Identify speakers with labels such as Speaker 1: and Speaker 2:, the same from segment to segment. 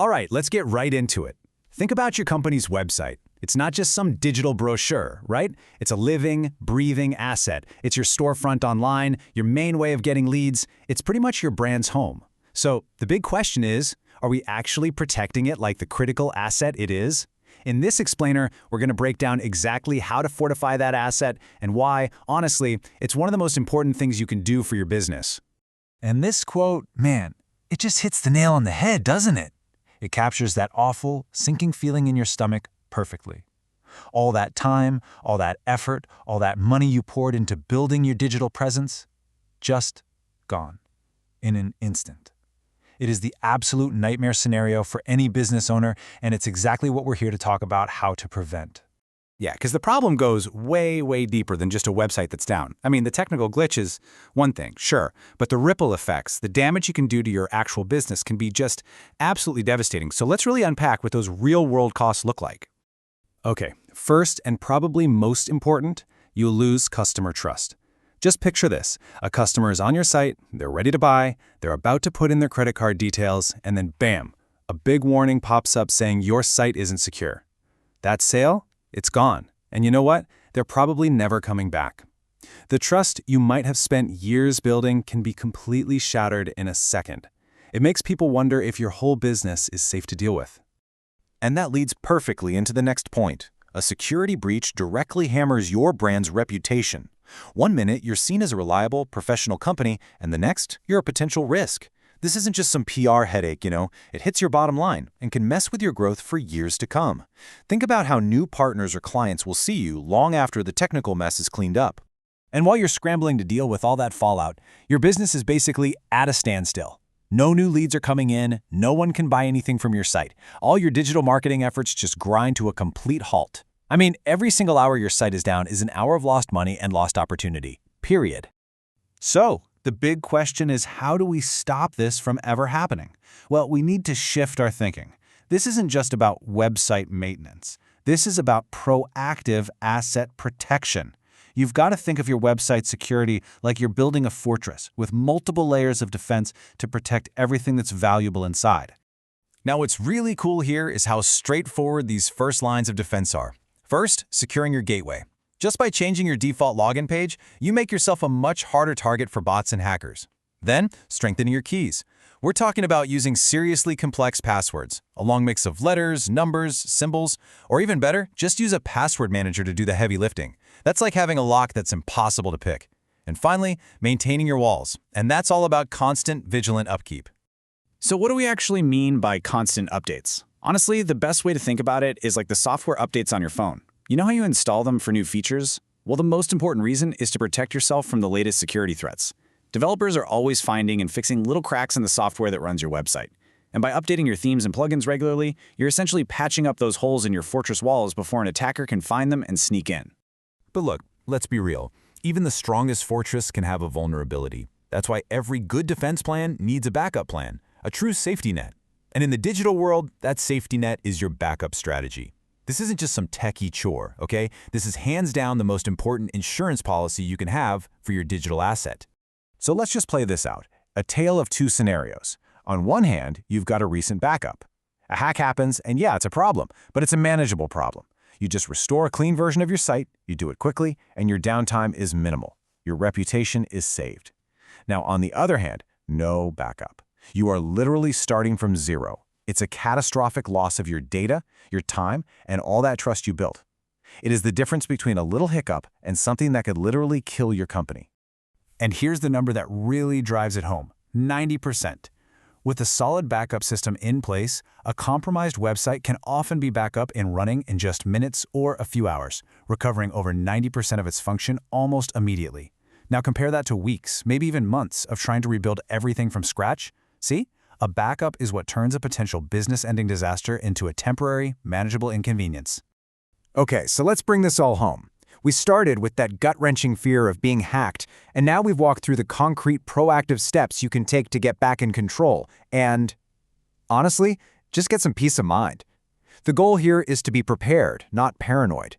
Speaker 1: All right, let's get right into it. Think about your company's website. It's not just some digital brochure, right? It's a living, breathing asset. It's your storefront online, your main way of getting leads. It's pretty much your brand's home. So the big question is, are we actually protecting it like the critical asset it is? In this explainer, we're going to break down exactly how to fortify that asset and why, honestly, it's one of the most important things you can do for your business.
Speaker 2: And this quote, man, it just hits the nail on the head, doesn't it? It captures that awful, sinking feeling in your stomach perfectly. All that time, all that effort, all that money you poured into building your digital presence, just gone in an instant. It is the absolute nightmare scenario for any business owner, and it's exactly what we're here to talk about how to prevent.
Speaker 1: Yeah, because the problem goes way, way deeper than just a website that's down. I mean, the technical glitch is one thing, sure, but the ripple effects, the damage you can do to your actual business can be just absolutely devastating. So let's really unpack what those real-world costs look like. Okay, first and probably most important, you'll lose customer trust. Just picture this. A customer is on your site, they're ready to buy, they're about to put in their credit card details, and then bam, a big warning pops up saying your site isn't secure. That sale? It's gone. And you know what? They're probably never coming back. The trust you might have spent years building can be completely shattered in a second. It makes people wonder if your whole business is safe to deal with.
Speaker 3: And that leads perfectly into the next point. A security breach directly hammers your brand's reputation. One minute, you're seen as a reliable, professional company, and the next, you're a potential risk. This isn't just some PR headache, It hits your bottom line and can mess with your growth for years to come. Think about how new partners or clients will see you long after the technical mess is cleaned up.
Speaker 1: And while you're scrambling to deal with all that fallout, your business is basically at a standstill. No new leads are coming in, no one can buy anything from your site. All your digital marketing efforts just grind to a complete halt. I mean, every single hour your site is down is an hour of lost money and lost opportunity, period. So, the big question is, how do we stop this from ever happening? Well, we need to shift our thinking. This isn't just about website maintenance. This is about proactive asset protection. You've got to think of your website security like you're building a fortress with multiple layers of defense to protect everything that's valuable inside. Now, what's really cool here is how straightforward these first lines of defense are. First, securing your gateway. Just by changing your default login page, you make yourself a much harder target for bots and hackers. Then, strengthening your keys. We're talking about using seriously complex passwords, a long mix of letters, numbers, symbols, or even better, just use a password manager to do the heavy lifting. That's like having a lock that's impossible to pick. And finally, maintaining your walls. And that's all about constant, vigilant upkeep. So what do we actually mean by constant updates? Honestly, the best way to think about it is like the software updates on your phone. You know how you install them for new features? Well, the most important reason is to protect yourself from the latest security threats. Developers are always finding and fixing little cracks in the software that runs your website. And by updating your themes and plugins regularly, you're essentially patching up those holes in your fortress walls before an attacker can find them and sneak in.
Speaker 3: But look, let's be real. Even the strongest fortress can have a vulnerability. That's why every good defense plan needs a backup plan, a true safety net. And in the digital world, that safety net is your backup strategy. This isn't just some techie chore, okay? This is hands down the most important insurance policy you can have for your digital asset.
Speaker 1: So let's just play this out. A tale of two scenarios. On one hand, you've got a recent backup. A hack happens, and yeah, it's a problem, but it's a manageable problem. You just restore a clean version of your site, you do it quickly, and your downtime is minimal. Your reputation is saved. Now, on the other hand, no backup. You are literally starting from zero. It's a catastrophic loss of your data, your time, and all that trust you built. It is the difference between a little hiccup and something that could literally kill your company. And here's the number that really drives it home, 90%. With a solid backup system in place, a compromised website can often be back up and running in just minutes or a few hours, recovering over 90% of its function almost immediately. Now compare that to weeks, maybe even months of trying to rebuild everything from scratch. See? A backup is what turns a potential business-ending disaster into a temporary, manageable inconvenience. Okay, so let's bring this all home. We started with that gut-wrenching fear of being hacked, and now we've walked through the concrete, proactive steps you can take to get back in control and, honestly, just get some peace of mind. The goal here is to be prepared, not paranoid.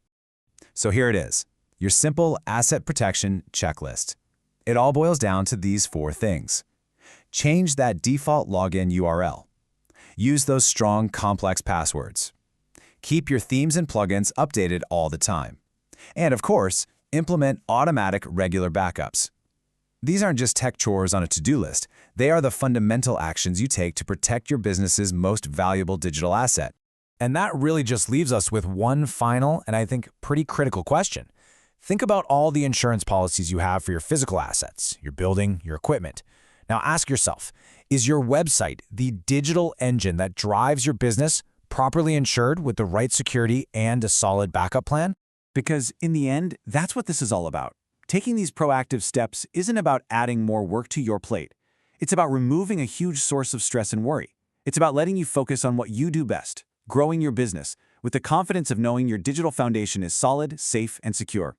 Speaker 1: So here it is, your simple asset protection checklist. It all boils down to these 4 things. Change that default login URL.
Speaker 3: Use those strong, complex passwords. Keep your themes and plugins updated all the time. And of course, implement automatic regular backups. These aren't just tech chores on a to-do list. They are the fundamental actions you take to protect your business's most valuable digital asset.
Speaker 1: And that really just leaves us with one final and I think pretty critical question. Think about all the insurance policies you have for your physical assets, your building, your equipment. Now ask yourself, is your website, the digital engine that drives your business, properly insured with the right security and a solid backup plan?
Speaker 4: Because in the end, that's what this is all about. Taking these proactive steps isn't about adding more work to your plate. It's about removing a huge source of stress and worry. It's about letting you focus on what you do best, growing your business, with the confidence of knowing your digital foundation is solid, safe, and secure.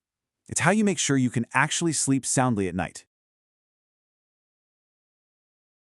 Speaker 4: It's how you make sure you can actually sleep soundly at night.